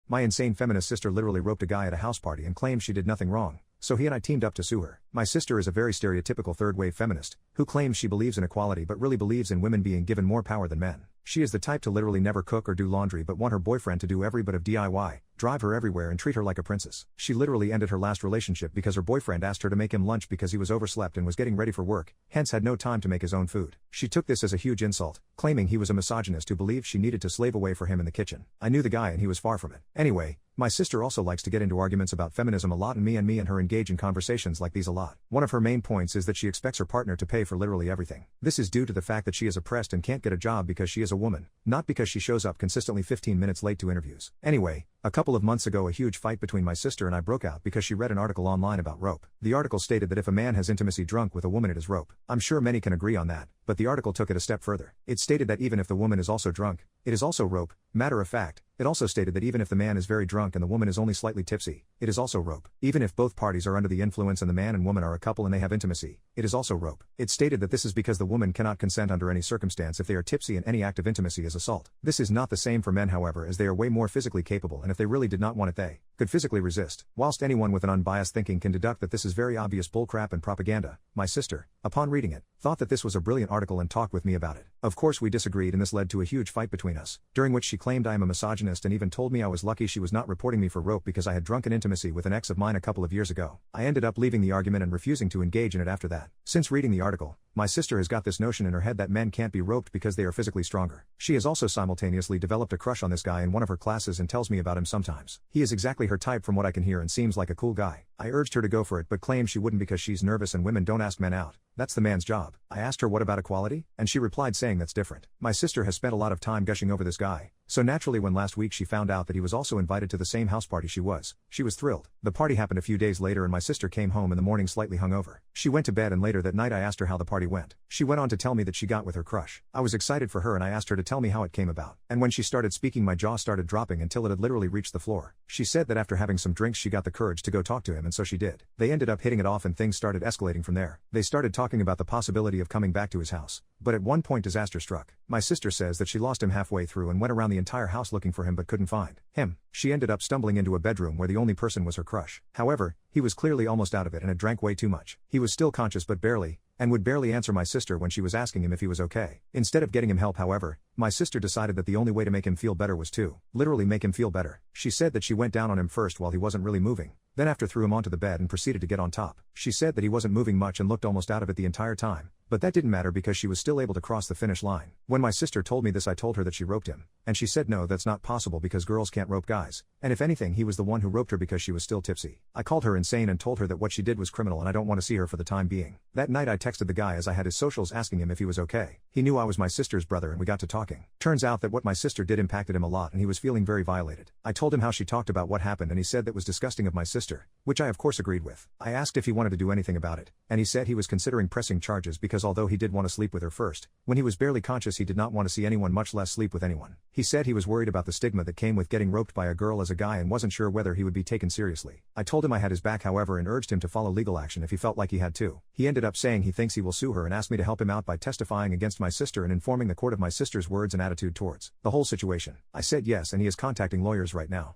My insane feminist sister literally roped a guy at a house party and claimed she did nothing wrong, so he and I teamed up to sue her. My sister is a very stereotypical third-wave feminist, who claims she believes in equality but really believes in women being given more power than men. She is the type to literally never cook or do laundry but want her boyfriend to do every bit of DIY, drive her everywhere and treat her like a princess. She literally ended her last relationship because her boyfriend asked her to make him lunch because he was overslept and was getting ready for work, hence had no time to make his own food. She took this as a huge insult, claiming he was a misogynist who believed she needed to slave away for him in the kitchen. I knew the guy and he was far from it. Anyway, my sister also likes to get into arguments about feminism a lot, and me and her engage in conversations like these a lot. One of her main points is that she expects her partner to pay for literally everything. This is due to the fact that she is oppressed and can't get a job because she is a woman, not because she shows up consistently 15 minutes late to interviews. Anyway, a couple of months ago a huge fight between my sister and I broke out because she read an article online about rope. The article stated that if a man has intimacy drunk with a woman it is rope. I'm sure many can agree on that, but the article took it a step further. It stated that even if the woman is also drunk, it is also rope. Matter of fact, it also stated that even if the man is very drunk and the woman is only slightly tipsy, it is also rope. Even if both parties are under the influence and the man and woman are a couple and they have intimacy, it is also rope. It stated that this is because the woman cannot consent under any circumstance if they are tipsy, and any act of intimacy is assault. This is not the same for men, however, as they are way more physically capable, and if they really did not want it they could physically resist. Whilst anyone with an unbiased thinking can deduct that this is very obvious bullcrap and propaganda, my sister, upon reading it, thought that this was a brilliant article and talked with me about it. Of course we disagreed and this led to a huge fight between us, during which she claimed I am a misogynist and even told me I was lucky she was not reporting me for rope because I had drunken intimacy with an ex of mine a couple of years ago. I ended up leaving the argument and refusing to engage in it after that. Since reading the article, my sister has got this notion in her head that men can't be roped because they are physically stronger. She has also simultaneously developed a crush on this guy in one of her classes and tells me about him sometimes. He is exactly her type from what I can hear and seems like a cool guy. I urged her to go for it but claims she wouldn't because she's nervous and women don't ask men out. That's the man's job. I asked her what about equality, and she replied saying that's different. My sister has spent a lot of time gushing over this guy, so naturally when last week she found out that he was also invited to the same house party she was thrilled. The party happened a few days later and my sister came home in the morning slightly hungover. She went to bed and later that night I asked her how the party went. She went on to tell me that she got with her crush. I was excited for her and I asked her to tell me how it came about. And when she started speaking my jaw started dropping until it had literally reached the floor. She said that after having some drinks she got the courage to go talk to him, and so she did. They ended up hitting it off and things started escalating from there. They started talking about the possibility of coming back to his house. But at one point disaster struck. My sister says that she lost him halfway through and went around the entire house looking for him but couldn't find him. She ended up stumbling into a bedroom where the only person was her crush. However, he was clearly almost out of it and had drank way too much. He was still conscious but barely, and would barely answer my sister when she was asking him if he was okay. Instead of getting him help, however, my sister decided that the only way to make him feel better was to literally make him feel better. She said that she went down on him first while he wasn't really moving, then after threw him onto the bed and proceeded to get on top. She said that he wasn't moving much and looked almost out of it the entire time, but that didn't matter because she was still able to cross the finish line. When my sister told me this I told her that she roped him, and she said no, that's not possible because girls can't rope guys, and if anything he was the one who roped her because she was still tipsy. I called her insane and told her that what she did was criminal and I don't want to see her for the time being. That night I texted the guy as I had his socials asking him if he was okay. He knew I was my sister's brother and we got to talking. Turns out that what my sister did impacted him a lot and he was feeling very violated. I told him how she talked about what happened and he said that was disgusting of my sister, which I of course agreed with. I asked if he wanted to do anything about it, and he said he was considering pressing charges because although he did want to sleep with her first, when he was barely conscious he did not want to see anyone, much less sleep with anyone. He said he was worried about the stigma that came with getting roped by a girl as a guy and wasn't sure whether he would be taken seriously. I told him I had his back however and urged him to follow legal action if he felt like he had to. He ended up saying he thinks he will sue her and asked me to help him out by testifying against my sister and informing the court of my sister's words and attitude towards the whole situation. I said yes and he is contacting lawyers right now.